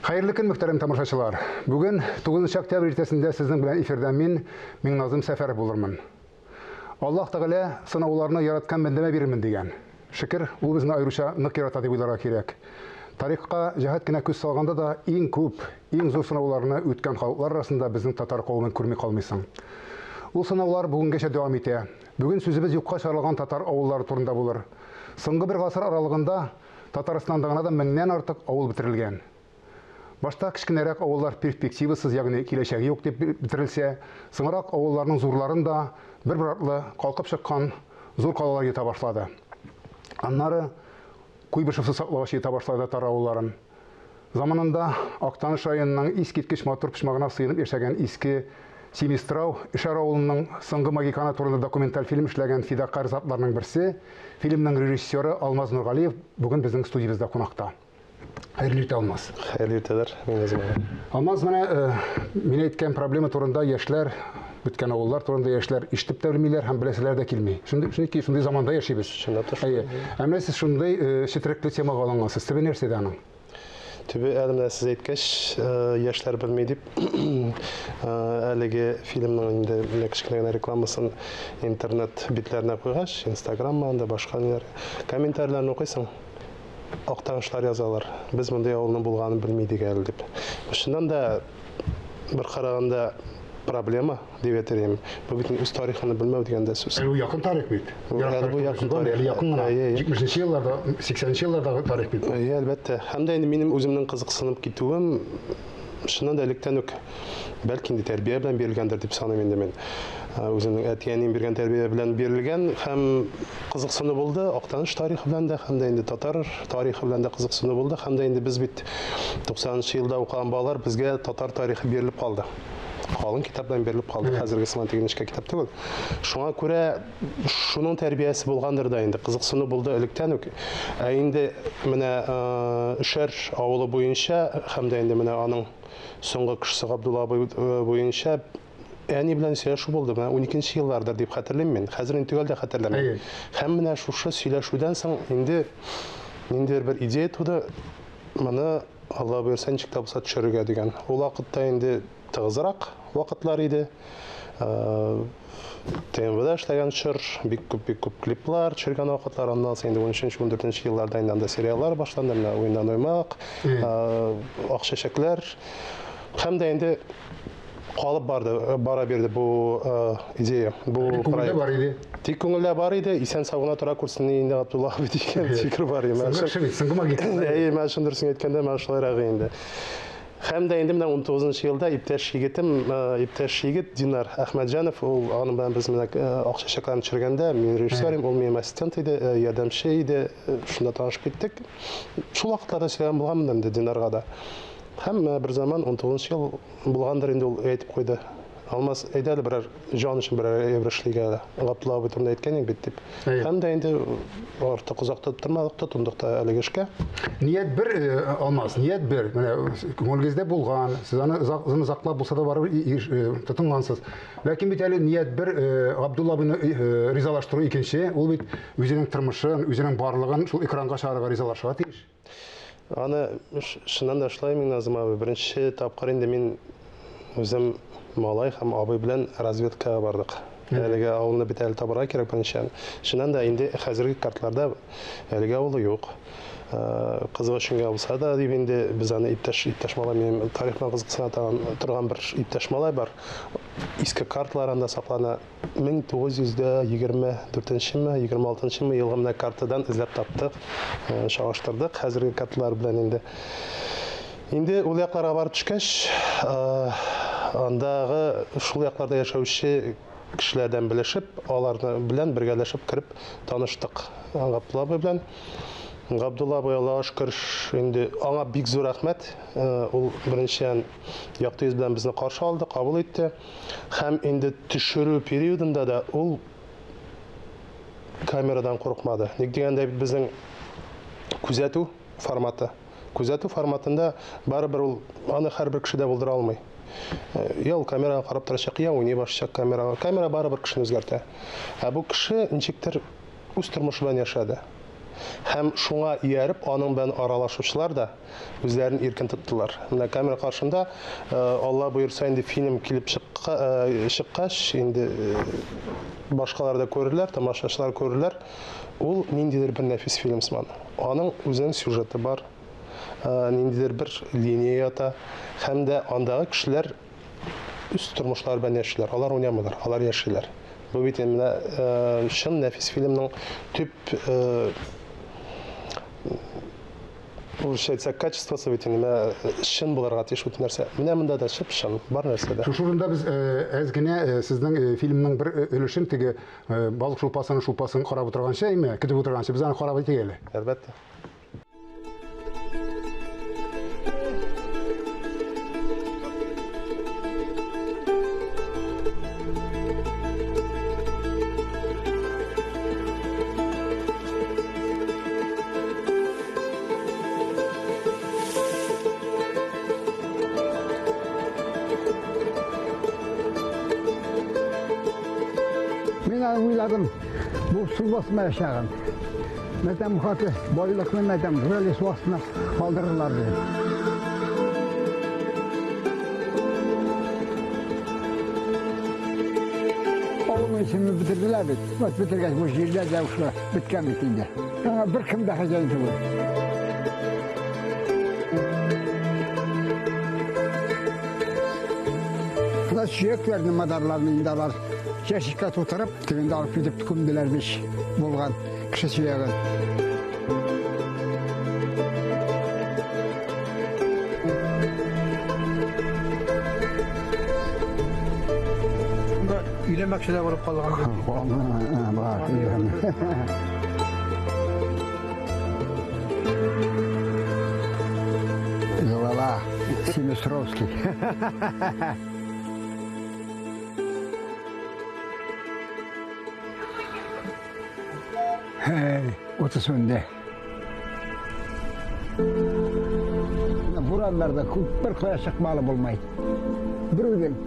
Хайырлы көн, мөхтәрәм тамашачылар. Бүген 9 октябрь иртәсендә сезнең белән эфирдә мин Назым Сәфәров булырмын. Аллаһ Тәгалә сынауларны яраткан бәндәмә бирермен дигән. Шөкер, ул безне аеруча нык ярата дип уйларга кирәк. Тарихка җәһәт кенә күз салганда да иң күп, иң зур сынауларны үткән халыклар арасында безнең татар кавымын күрми калмыйсың. Ул сынаулар бүгенгәчә дәвам итә. Бүген сүзебез юкка чыгарылган татар авыллары турында булыр. Соңгы бер гасыр аралыгында Татарстанда гына да 1000-нән артык авыл бетерелгән. Башта кичкенәрәк авыллар перспективасыз, ягъни киләчәге юк дип бетерелсә, соңрак авылларның зурларын да бер-бер артлы калкып чыккан зур калалар ета башлады. Аннары Куйбышевсыз саклагыч ета башлады татар авылларын. Заманында Актаныш районының искиткеч матур почмагына сыенып яшәгән иске Семистрау Ишар авылының соңгы магиканы турында документаль фильм эшләгән фидакарь затларның берсе, фильмның режиссеры Алмаз Нургалиев бүген безнең студиябызда кунакта. Хәерле иртә, Алмаз. Хәерле иртәләр, Алмаз, менә мин әйткән проблема турында яшьләр, бүткән авыллар турында яшьләр ишетеп тә белмиләр һәм беләселәр дә килми. Шундый заманда яшибез. Әмма сез шундый четерекле темага алынгансыз. Төбе нәрсәдә аның? Төбе әлемдә сез әйткәч, яшьләр белми дип, әлеге фильмның инде кечкенә рекламасын интернет битләренә куйгач, Инстаграмда, башка комментарийларны укыйсың. Актанышлар язалар. Без мондай авылның булганын белмидек әле дип. Шуннан да бер караганда проблема дип әйтәм. Бу бит үз тарихын белмәү дигәндә сүз. Бу якын тарих бит. Бу якын тарих. Якын гына. 70-нче елларда, 80-нче еллардагы тарих бит. Әлбәттә. Һәм дә инде минем үземнең кызыксынып китүем шуннан да электән үк бәлки инде тәрбия белән бирелгәндер дип саныйм инде мин. Үземнең әтиәнем биргән тәрбия белән бирелгән һәм кызыксыну булды. Актаныш тарихы белән дә һәм дә инде татар тарихы белән дә кызыксыну булды. Һәм дә инде без бит 90-нчы елда укыган балалар безгә татар тарихы бирелеп калды. Калын китаптан берилеп калды. Хәзерге сыман тегенчә китап түгел. Шуңа күрә шуның тәрбиясе булгандыр да инде. Кызыксыну булды электән үк. Ә инде менә Ишар авылы буенча һәм дә инде менә аның соңгы кешесе Габдулла буенча әни белән сөйләшү булды. Менә 12-нче елларда дип хәтерлим мин. Хәзер инде төгәл дә хәтерләмим. Һәм менә шушы сөйләшүдән соң инде бер идея туды. Моны Алла бирсә ничек тә булса төшерергә дигән. Ул вакытта инде тыгызрак вакытлар иде. ТМВда эшләгән чор, бик күп клиплар төшергән вакытлар, аннан соң инде 13-14 елларда инде сериаллар башланды, менә Уйнан уймак, Акчачаклар. Һәм дә инде калып бара бирде бу идея, бу проект. Тик күңелдә бар иде, исән сагына тора күрсен инде Габдулла абый дигән фикер бар иде. Соңгы магиканы. Мен шундырсын әйткәндә, мен шулайрак инде. Һәм дә инде менә 19-нчы елда иптәш егет Динар Әхмәтҗанов, ул аның белән без менә Акчачакларны төшергәндә, мин режиссерым, ул минем ассистент иде, ярдәмче иде, шунда танышып киттек. Шул вакытларда сөйләгән булганмын инде Динарга да. Һәм бер заман 19-нчы ел булгандыр инде ул әйтеп куйды. Алмаз, әйдә әле берәр җан өчен берәр эврешлегә Габдулла абый турында әйткән бит дип. Һәм дә инде артык озак тотмадык, тотындык та әлеге эшкә. Ният бер, Алмаз, ният бер. Менә күңелегездә булган, сез аны озаклап булса да барып тотынгансыз. Ләкин бит әле ният бер, Габдулла абыйны ризалаштыру икенче, ул бит үзенең тормышын, үзенең барлыгын шул экранга чыгарырга ризалашырга тиеш. Аны шуннан да шулай мин Назым абый беренче тапкыр инде мин үзем малай һәм абый белән разведкага бардык. Әлеге авылны бит әле табарга кирәк беренче. Шуннан да инде хәзерге картларда әлеге авылы юк. Кызыгышынга булса да дип инде без аны иптәш малай, минем тарихка кызыксына торган бер иптәш малай бар. Иске карталарында саклана 1924-26 елгы менә картадан эзләп таптык, чагыштырдык хәзерге карталар белән инде ул якларга барып төшкәч, андагы шул якларда яшәүче кешеләрдән белешеп, аларны белән бергәләшеп кирип таныштык. Габдулла абый белән. Габдулла абый, Аллага шөкер, инде аңа бик зур рәхмәт. Ул беренчән якты йөз белән безне каршы алды, кабул итте. Һәм инде төшерү периодында да ул камерадан курыкмады. Ник дигәндә безнең күзәтү форматында барыбер ул аны һәрбер кеше дә булдыра алмый. Ул камерага карап торачак, уйный башлачак камера барыбер кешене үзгәртә. Бу кеше ничектер үз тормышы белән яшәде. Һәм шуңа ияреп, аның белән аралашучылар да үзләрен иркен тоттылар. Менә камера каршында Алла боерса инде фильм килеп чыккач, инде башкалар да күрерләр, тамашачылар күрерләр. Ул ниндидер бер нәфис фильм сыман. Аның үзенең сюжеты бар, ниндидер бер линия ята, һәм дә андагы кешеләр үз тормышлары белән яшиләр. Алар уйнамыйлар, алар яшиләр. Бу бит менә чын нәфис фильмның төп качествосы бит инде чын булырга тиеш бу нәрсә. Менә монда да чын бар нәрсәдә. Шушында без әз генә сезнең фильмның бер өлешен теге балык шулпасын карап утырганча, көтеп утырганча без аны карап әйтик әле. Әлбәттә. Мен ойладым, бұл су басына yaşağın. Мәдәм хаты, байлықны мәдәм, рөлі су астына қалдырырлар деді. Oğlum işimi bitirdiler bit. Bak bitirgeç bu şiirler de uşla bitken bitince. Bir kim daha geldi bu. Buna süreklerini madarlarını indalar. Yaşıkka tutarıp, tüvende alıp gidip tükümdülermiş bulgan kişi süyeğin. Үйlenmek şeyler olup kalған. Var, iyi. Звала Семестровский. Otuz önde. Buralarda bir koya çıkmalı bulmaydı. Bir gün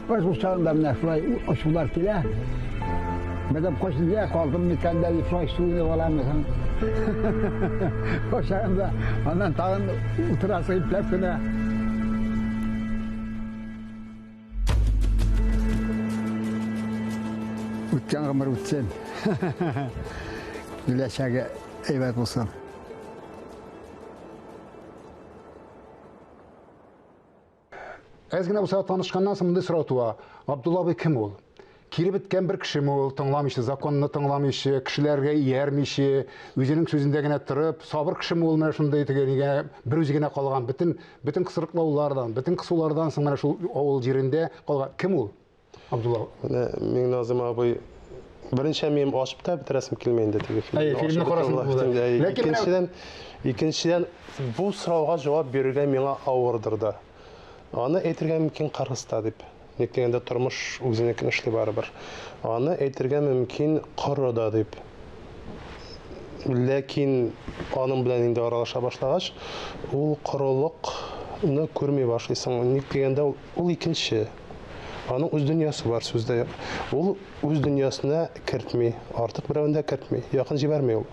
öz uçağında mı şurayı uçular bile. Madem koşun diye kaldım bir kendi şurayı suyunu olamıyorsun. Uçağında ondan tağın oturası iplepsine. Uçağın ömür uçsun. Güleşege evet olsun. Әз генә булса танышканнан соң мондай сорау туа. Абдулла абый кем ул? Кире биткән бер кешеме ул, тыңламыйчы, законны тыңламыйчы, кешеләргә иярмиче, үзенең сүзендә генә торып, сабыр кешеме ул менә шундай тегенегә бер үзе генә калган, бөтен кысырыклаулардан, бөтен кысулардан соң менә шул авыл җирендә калган. Кем ул? Абдулла. Менә Миңназым абый беренче мин ачып та битерәсем килмәй инде теге фильмны. Фильмны карасың. Икенчедән бу сорауга җавап бирергә миңа авырдырды. Аны әйтергә мөмкин Кыргызста дип. Ник дигәндә тормыш үзенекен эшли барыбер. Аны әйтергә мөмкин Кырыда дип. Ләкин аның белән инде аралаша башлагач, ул корылыкны күрми башлыйсың. Ник дигәндә ул икенче. Аның үз дөньясы бар сүздә. Ул үз дөньясына кертми, артык берәвендә кертми, якын җибәрми ул.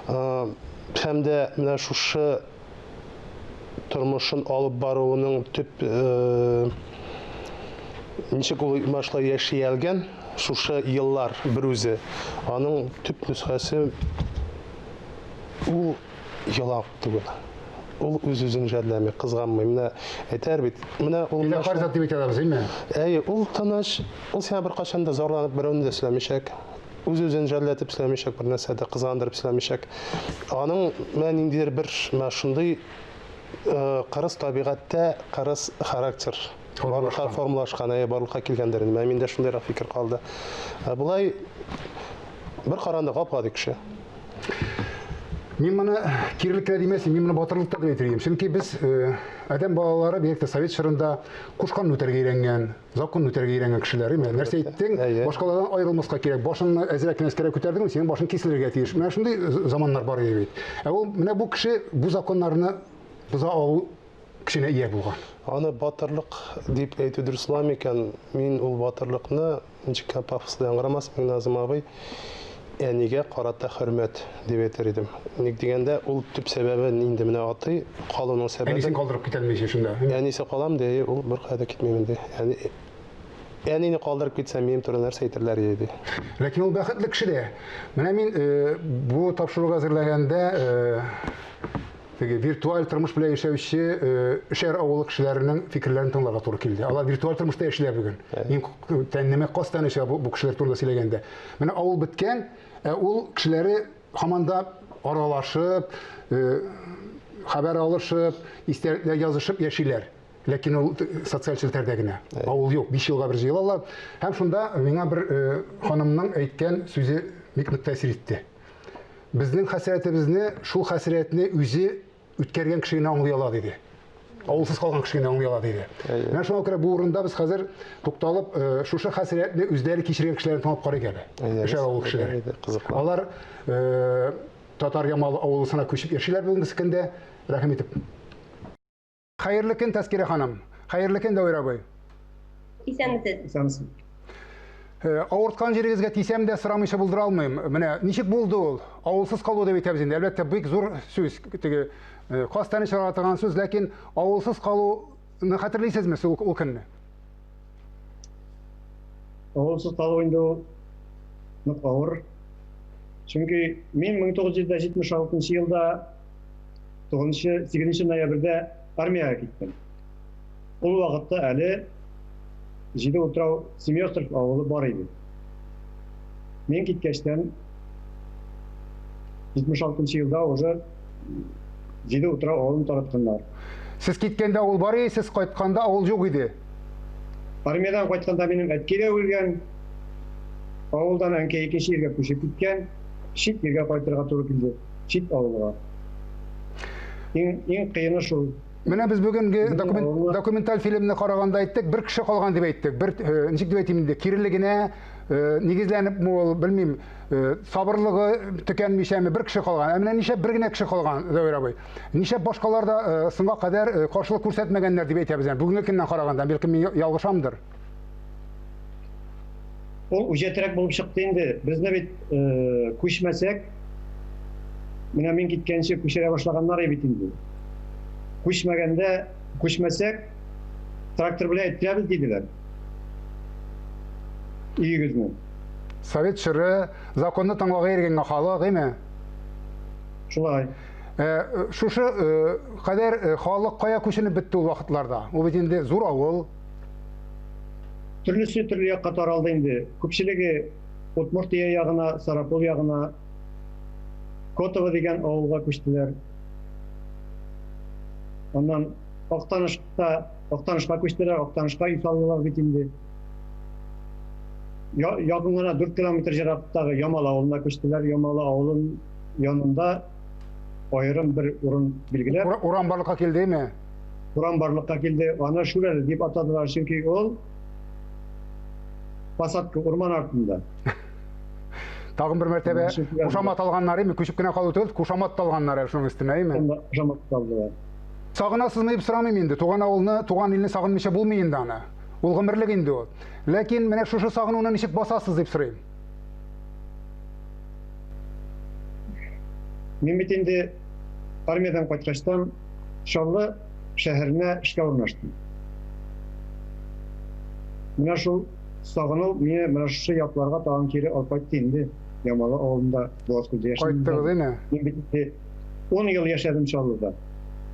Һәм дә менә шушы тормышын алып баруының төп ничек ул башлай яши алган шушы еллар бер үзе. Аның төп нөсхәсе ул ялап түгел. Ул үз-үзен жәлләми, кызганмый. Менә әйтәр бит. Менә ул Карзат дип әйтәләр безме? ул тыныч, ул сиңа бер качан да зарланып берәүне дә сөйләмичәк. Үз-үзен жәлләтеп сөйләмичәк, бер нәрсәдә кызгандырып сөйләмичәк. Аның менә ниндидер бер шундый кырыс табигатьтә кырыс характер барлыкка формалашкан, барлыкка килгәндер. Миндә шундый фикер калды. Булай бер каранды капкады кеше. Мин моны кирлеккә димәсем, мин моны батырлыкта дип әйтергә. Чөнки без адәм балалары бигрәк совет чорында кушкан үтәргә өйрәнгән, закон үтәргә өйрәнгән кешеләр. Нәрсә әйттең? Башкалардан аерылмаска кирәк. Башыңны әзрәк кенәскәрә күтәрдең, синең башың киселергә тиеш. Менә шундый заманнар бар иде бит. Ул менә бу кеше бу законнарны буза алу кешенә ия булган. Аны батырлык дип әйтү дөресме икән? Мин ул батырлыкны ничек пафослы яңгырамас Миңназым абый әнигә карата хөрмәт дип әйтер идем. Ник дигәндә, ул төп сәбәбе инде менә атый, калуның Әнисен сәбәбе. калдырып китәлмәйче шунда. Әнисе калам ди, ул бер кайда китмәймен ди. Әнине калдырып китсәм, минем туры нәрсә әйтерләр иде. Ләкин ул бәхетле кеше дә. Менә мин бу тапшыруга әзерләгәндә теге виртуаль тормыш белән яшәүче шәһәр авылы кешеләренең фикерләрен тыңларга туры килде. Алар виртуаль тормышта яшиләр бүген. Мин тәннеме кастан яшә бу кешеләр турында сөйләгәндә. Менә авыл беткән, ул кешеләре һаманда аралашып, хәбәр алышып, истәлекләр язышып яшиләр. Ләкин ул социаль челтәрдә генә. Авыл юк, 5 елга бер җыелалар. Һәм шунда миңа бер ханымның әйткән сүзе бик нык тәэсир итте. Безнең хәсрәтебезне, шул хәсрәтне үзе үткәргән кеше генә аңлый ала диде. Авылсыз калган кеше генә аңлый ала диде. Менә шуңа күрә бу урында без хәзер тукталып, шушы хәсрәтне үзләре кичергән кешеләрне танып карыйк әле. Шәһәр авыл кешеләре. Алар Татар Ямалы авылысына күчеп яшиләр бүгенге көндә. Рәхим итеп. Хәерле көн, Тәскирә ханым. Хәерле көн, Дәүир абый. Исәнмесез? Авырткан җирегезгә тисәм дә сорамыйча булдыра алмыйм. Менә ничек булды ул? Авылсыз калу дип әйтәбез инде. Әлбәттә, бик зур сүз. Теге кастан чыгара торган сүз, ләкин авылсыз калуны хәтерлисезме ул көнне? Авылсыз калу инде ул нык авыр. Чөнки мин 1976 елда 8 ноябрьдә армияга киттем. Ул вакытта әле Җиде утрау Семёстров авылы бар иде. Мен киткәчтән 76 елда уже Җиде утрау авылын таратканнар. Сез киткәндә авыл бар иде, сез кайтканда авыл юк иде. Армиядан кайтканда минем әткәгә үлгән, авылдан әнкәй икенче җиргә күчеп киткән, чит җиргә кайтырга туры килде, чит авылга. Иң кыены шул. Менә без бүгенге документаль фильмны караганда әйттек, бер кеше калган дип әйттек. Бер ничек дип әйтим инде, кирелегенә нигезләнеп, белмим, сабырлыгы төкәнмичәме, бер кеше калган. Менә ничә бер генә кеше калган, Дәүир абый. Ничә башкалар да соңга кадәр каршылык күрсәтмәгәннәр дип әйтәбез. Бүгенге көннән караганда, бәлки мин ялгышамдыр. Ул үҗәтрәк булып чыкты инде. Безне бит күчмәсәк, менә мин киткәнче күчерә башлаганнар бит инде. Күчмәсәк, трактор белән әйтәбез диделәр. Игезне. Совет чоры, законны таңлауга ергәнгә халык, әйме? Шулай. Шушы кадәр халык кая күченеп бетте ул вакытларда? Ул бит инде зур авыл. Төрлесе төрле якка таралды инде. Күпчелеге Удмуртия ягына, Сарапул ягына, Котово дигән авылга күчтеләр. Ondan Актанышка күчтеләр, Актанышка үй салдылар бит инде. Якынлана 4 километр җирактагы Ямал авылына күчтеләр. Ямал авылын янында аерым бер урын билгеләп. Уран барлыкка килдеме? Уран барлыкка килде. Аны Шүрәле дип атадылар, чөнки ул посадка урман артында. Тагын бер мәртәбә кушамат алганнар име? Күчеп кенә калу түгел, кушамат алганнар шуның өстенә име? Кушамат алдылар. Сагынасызмы дип сорамыйм инде. Туган авылны, туган илне сагынмыйча булмый инде аны. Ул гомерлек инде ул. Ләкин менә шушы сагынуны ничек басасыз дип сорыйм. Мин бит инде армиядан кайткачтан Шаллы шәһәренә эшкә урнаштым. Менә шул сагыну мине менә шушы якларга тагын кире алып кайтты инде. Ямалы авылында Буазкүлдә яшәдем. Кайттыгыз име? Мин бит 10 ел яшәдем Шаллыда.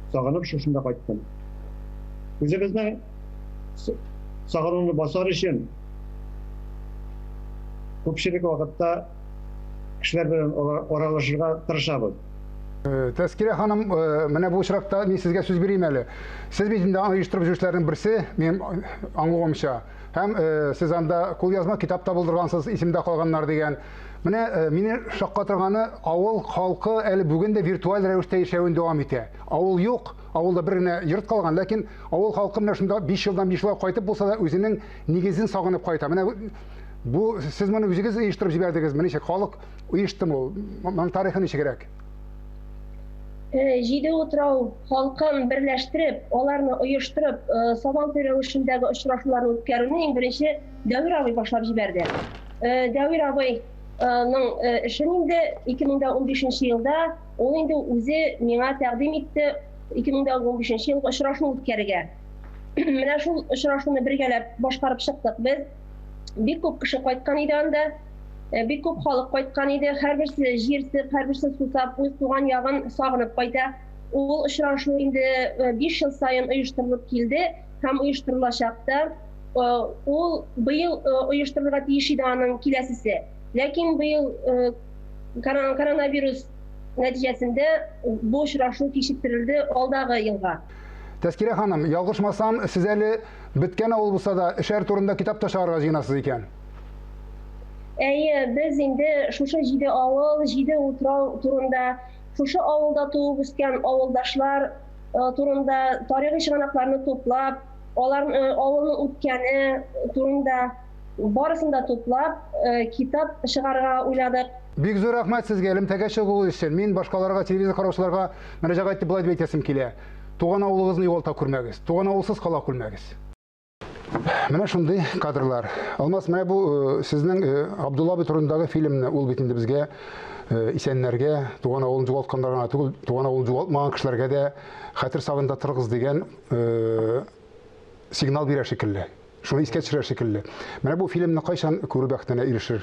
Сагынып шушында кайттым. Үзебезнең сагынуны басар өчен күпчелек вакытта кешеләр белән аралашырга тырышабыз. Тәскирә ханым, менә бу очракта мин сезгә сүз бирим әле. Сез бит инде оештырып жүрүчеләрнең берсе, мин аңлаганча. Һәм сез анда кулъязма китапта булдыргансыз, исемдә калганнар дигән. Менә мине шаккатырганы авыл халкы әле бүген дә виртуаль рәвештә яшәвен дәвам итә. Авыл юк, авылда бер генә йорт калган, ләкин авыл халкы менә шунда 5 елдан 5 елга кайтып булса да үзенең нигезен сагынып кайта. Менә бу сез моны үзегез оештырып җибәрдегез. Менә халык оештымы ул? Моның тарихы ничегрәк? Җиде утрау халкын берләштереп, аларны оештырып, сабантуй рәвешендәге очрашуларны үткәрүне иң беренче Дәүир абый башлап җибәрде. Дәүир абый эшен инде 2015 елда ул инде үзе миңа тәкъдим итте 2015 елга очрашу үткәрергә. Менә шул очрашуны бергәләп башкарып чыктык без. Бик күп кеше кайткан иде анда, бик күп халык кайткан иде. Һәрберсе җирсеп, һәрберсе сусап, үз туган ягын сагынып кайта. Ул очрашу инде 5 ел сайын оештырылып килде һәм оештырылачак та. Ул быел оештырылырга тиеш иде аның киләсесе. Ләкин быел коронавирус нәтиҗәсендә бу очрашу кичектерелде алдагы елга. Тәскирә ханым, ялгышмасам, сез әле беткән авыл булса да эшәр турында китап та чыгарырга җыенасыз икән. Әйе, без инде шушы 7 авыл, 7 утрау турында, шушы авылда туып үскән авылдашлар турында тарихи чыганакларны туплап, аларның авылның үткәне турында барысын да туплап, китап чыгарырга уйладык. Бик зур рәхмәт сезгә элемтәгә чыгу өчен. Мин башкаларга, телевизор караучыларга мөрәҗәгать итеп булай дип әйтәсем килә. Туган авылыгызны югалта күрмәгез. Туган авылсыз кала күрмәгез. Менә шундый кадрлар. Алмаз, менә бу сезнең Абдулла бу турындагы фильмны ул бит инде безгә исәннәргә, туган авылын югалтканнарга түгел, туган авылын югалтмаган кешеләргә дә хәтер сагында торыгыз дигән сигнал бирә шикелле. Шуны искә төшерә шикелле. Менә бу фильмны кайчан күрү бәхетенә ирешер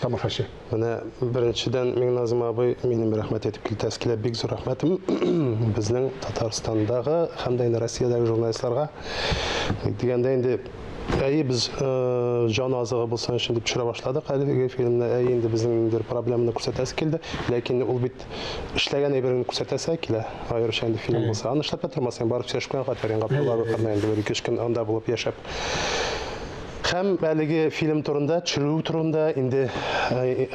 тамашачы? Менә беренчедән Миңназым абый минем рәхмәт әйтеп килде. Тәскилә бик зур рәхмәтем безнең Татарстандагы һәм дә Россиядәге журналистларга. Дигәндә инде biz can azığı bulsan şimdi düşüre başladık. Әлеге filmdə инде безнең инде проблеманы күрсәтәсе килде. Ләкин ул бит эшләгән әйберен күрсәтәсе килә. Аеруча инде фильм булса, аны эшләп тормасаң барып сөйләшкән хатырын Габдулла кырна инде бер 2 көн анда булып яшәп. Һәм әлеге фильм турында, төшерү турында инде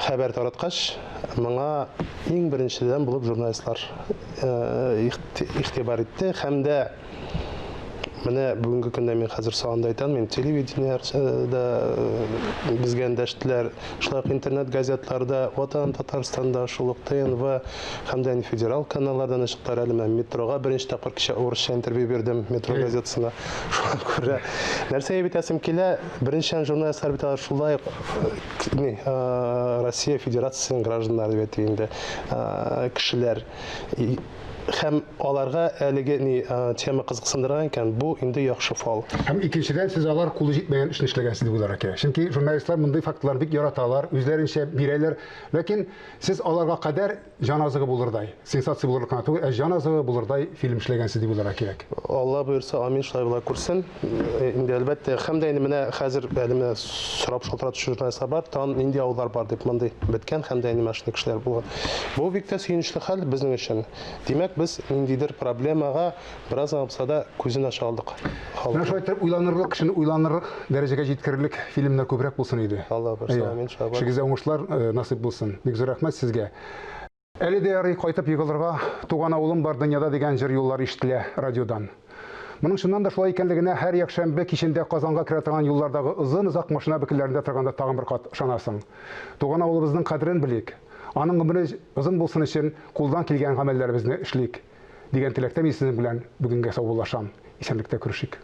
хәбәр тараткач, моңа иң беренчедән булып журналистлар игътибар итте һәм дә менә бүгенге көндә мин хәзер сагында әйтәм, мин телевидениедә безгә эндәштеләр, шулай интернет газетларда, Ватан Татарстанда, шул ук ТНВ һәм дә федераль каналлардан чыктылар. Әле мен метрога беренче тапкыр кичә урысча интервью бирдем метро газетасына. Шуңа күрә нәрсә әйтәсем килә, беренче журналистлар бит шулай Россия Федерациясының гражданнары бит инде кешеләр һәм аларга әлеге тема кызыксындырган икән, бу инде яхшы фал. Һәм икенчедән сез алар кулы җитмәгән эшне эшләгәнсез дип уйларга кирәк. Чөнки журналистлар мондый фактлар бик яраталар, үзләренчә бирәләр. Ләкин сез аларга кадәр җан азыгы булырдай, сенсация булырлык түгел, җан азыгы булырдай фильм эшләгәнсез дип уйларга кирәк. Алла буйрса, амин, шулай була күрсен. Инде әлбәттә, һәм дә инде менә хәзер әлемне сорап шалтыратучы журналистлар бар, тан инде авыллар бар дип мондый беткән һәм дә инде машина кешеләр булган. Бу бик тә сөенечле хәл безнең өчен. Димәк, biz ниндидер проблемага бераз булса да күзен ача алдык. Менә шулай итеп уйланырлык, кешене уйланырлык дәрәҗәгә җиткерерлек фильмнар күбрәк булсын иде. Алла буйрса, амин, шабаш. Шигезә уңышлар насыйп булсын. Бик зур рәхмәт сезгә. Әле дә ярый кайтып егылырга туган авылым бар дөньяда дигән җыр юллар ишетелә радиодан. Моның шуннан да шулай икәнлегенә һәр якшәмбе кичендә Казанга керә торган юллардагы озын-озак машина бөкеләрендә торганда тагын бер кат ышанасың. Туган авылыбызның кадерен белик. Аның гомере озын булсын өчен кулдан килгән гамәлләребезне эшлик дигән теләктә мин сезнең белән бүгенгә саубуллашам. Исәнлектә күрешик.